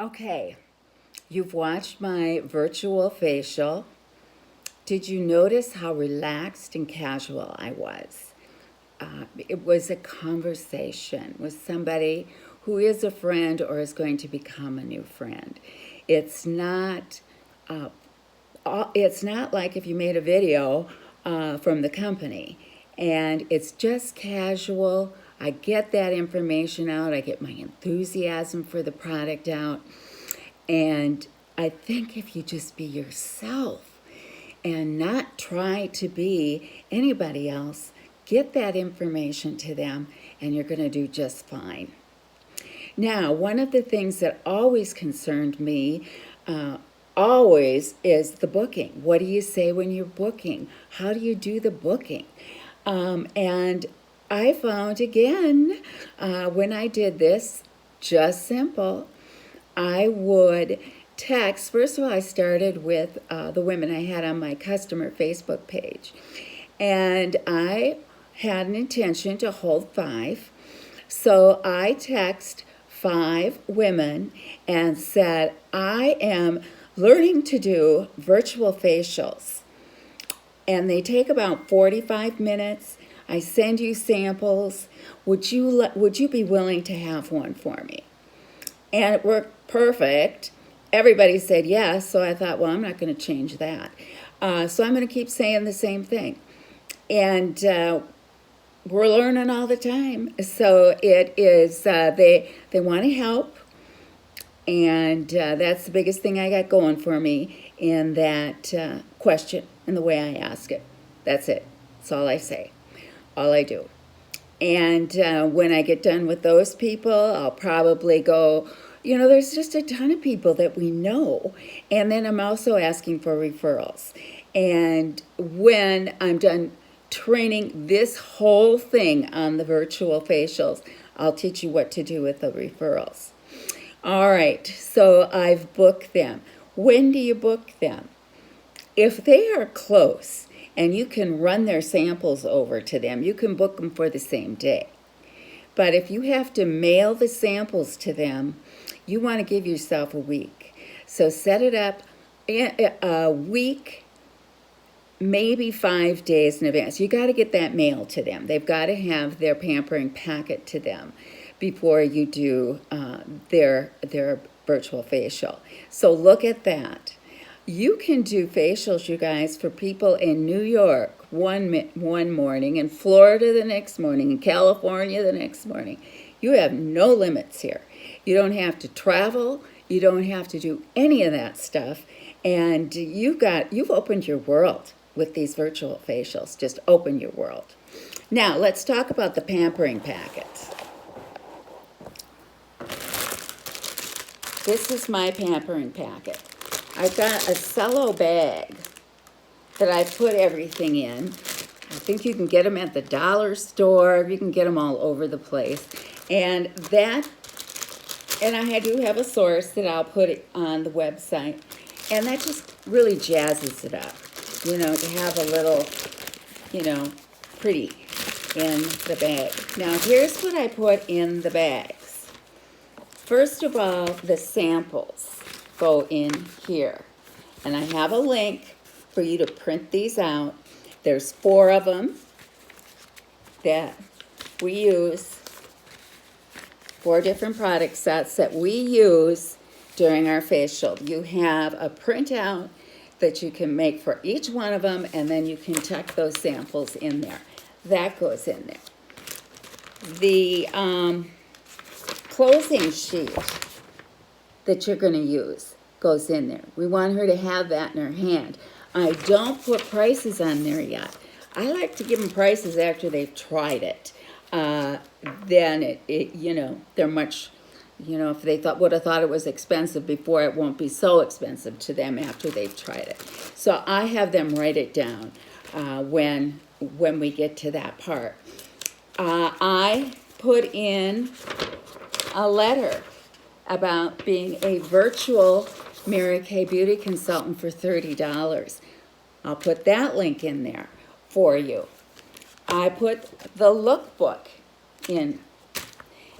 Okay, you've watched my virtual facial. Did you notice how relaxed and casual I was? It was a conversation with somebody who is a friend or is going to become a new friend. It's not. Uh, it's not like if you made a video from the company, and it's just casual. I get that information out. I get my enthusiasm for the product out, and I think if you just be yourself and not try to be anybody else, get that information to them, and you're going to do just fine. Now, one of the things that always concerned me, always, is the booking. What do you say when you're booking? How do you do the booking? And I found again, when I did this, just simple, I would text. First of all, I started with the women I had on my customer Facebook page. And I had an intention to hold 5. So I text 5 women and said, I am learning to do virtual facials. And they take about 45 minutes. I send you samples. Would you be willing to have one for me? And it worked perfect. Everybody said yes, so I thought, well, I'm not going to change that. So I'm going to keep saying the same thing. And we're learning all the time. So it is, they want to help. And that's the biggest thing I got going for me in that question and the way I ask it. That's it. That's all I say. All I do. And when I get done with those people, I'll probably go, there's just a ton of people that we know. And then I'm also asking for referrals. And when I'm done training this whole thing on the virtual facials, I'll teach you what to do with the referrals. All right, so I've booked them. When do you book them? If they are close and you can run their samples over to them, you can book them for the same day. But if you have to mail the samples to them, you want to give yourself a week. So set it up a week, maybe 5 days in advance. You got to get that mail to them. They've got to have their pampering packet to them before you do their virtual facial. So look at that. You can do facials, you guys, for people in New York one morning, in Florida the next morning, in California the next morning. You have no limits here. You don't have to travel. You don't have to do any of that stuff. And you've opened your world with these virtual facials. Just open your world. Now, let's talk about the pampering packets. This is my pampering packet. I've got a cello bag that I put everything in. I think you can get them at the dollar store. You can get them all over the place. And I do have a source that I'll put it on the website. And that just really jazzes it up, to have a little, pretty in the bag. Now, here's what I put in the bags. First of all, the samples go in here. And I have a link for you to print these out. There's 4 of them that we use, 4 different product sets that we use during our facial. You have a printout that you can make for each one of them, and then you can tuck those samples in there. That goes in there. The closing sheet that you're going to use goes in there. We want her to have that in her hand. I don't put prices on there yet. I like to give them prices after they've tried it. Then they're much, if they would have thought it was expensive before, it won't be so expensive to them after they've tried it. So I have them write it down when we get to that part. I put in a letter about being a virtual Mary Kay Beauty consultant for $30. I'll put that link in there for you. I put the lookbook in.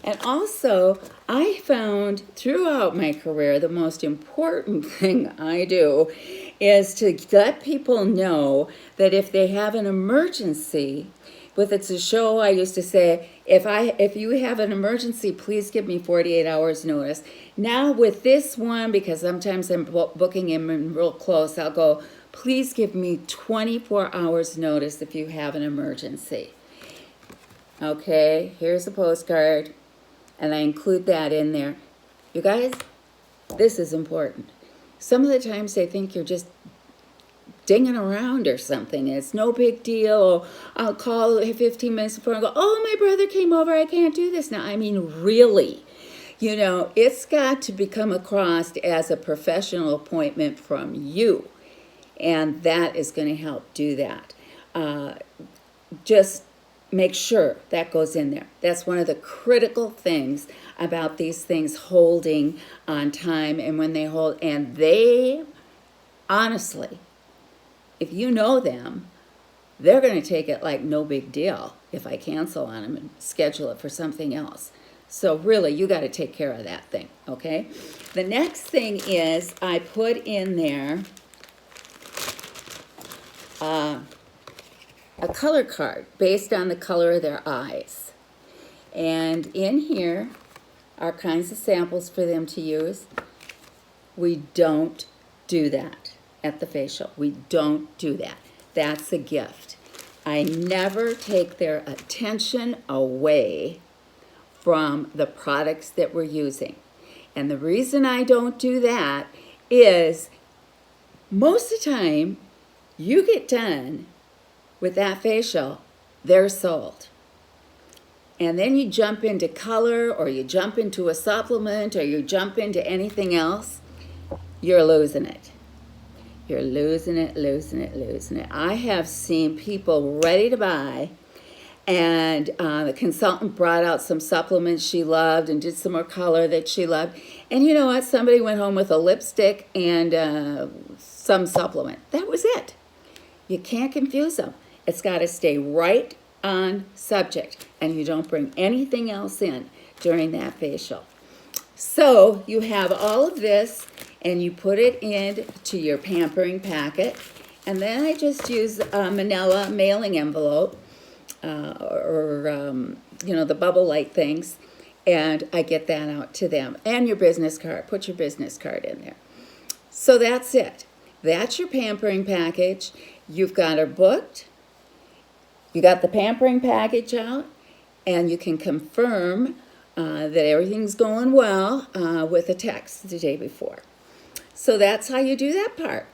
And also, I found throughout my career the most important thing I do is to let people know that if they have an emergency, with It's a Show, I used to say, if you have an emergency, please give me 48 hours notice. Now with this one, because sometimes I'm booking in real close, I'll go, please give me 24 hours notice if you have an emergency. Okay, here's the postcard, and I include that in there. You guys, this is important. Some of the times they think you're just dinging around or something. It's no big deal. Or I'll call 15 minutes before and go, oh, my brother came over. I can't do this now. I mean, really. You know, it's got to become across as a professional appointment from you. And that is going to help do that. Just make sure that goes in there. That's one of the critical things about these things holding on time, and when they hold, and they, honestly, if you know them, they're going to take it like no big deal if I cancel on them and schedule it for something else. So really, you got to take care of that thing, okay? The next thing is I put in there a color card based on the color of their eyes. And in here are kinds of samples for them to use. We don't do that at the facial. We don't do that. That's a gift. I never take their attention away from the products that we're using. And the reason I don't do that is most of the time you get done with that facial, they're sold. And then you jump into color, or you jump into a supplement, or you jump into anything else, you're losing it. You're losing it, losing it, losing it. I have seen people ready to buy, and the consultant brought out some supplements she loved and did some more color that she loved. And you know what? Somebody went home with a lipstick and some supplement. That was it. You can't confuse them. It's got to stay right on subject, and you don't bring anything else in during that facial. So you have all of this, and you put it into your pampering packet, and then I just use a manila mailing envelope or the bubble light things, and I get that out to them. And your business card. Put your business card in there. So that's it. That's your pampering package. You've got her booked. You got the pampering package out, and you can confirm that everything's going well with a text the day before. So that's how you do that part.